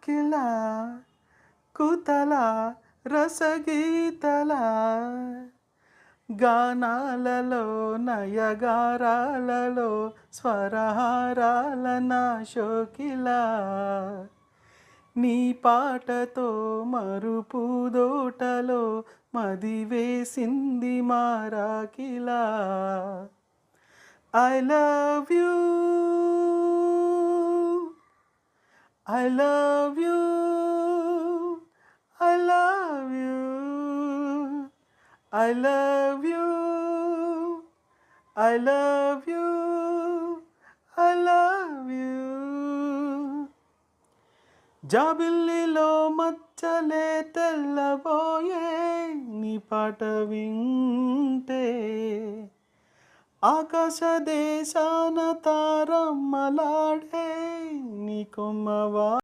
కోకిల కుతల రసగీతల గానాలలో నయగారాలలో స్వరహారాల నా శోకిల నీ పాటతో మరుపూదోటలో మది వేసింది మారాకిలా I love you, I love you, I love you, I love you, I love you, I love you. జాబిల్లిలో మచ్చలే తెల్లబోయే నీ పాట వింటే ఆకాశ దేశాన తారమ్మలాడే నీ కొమ్మవా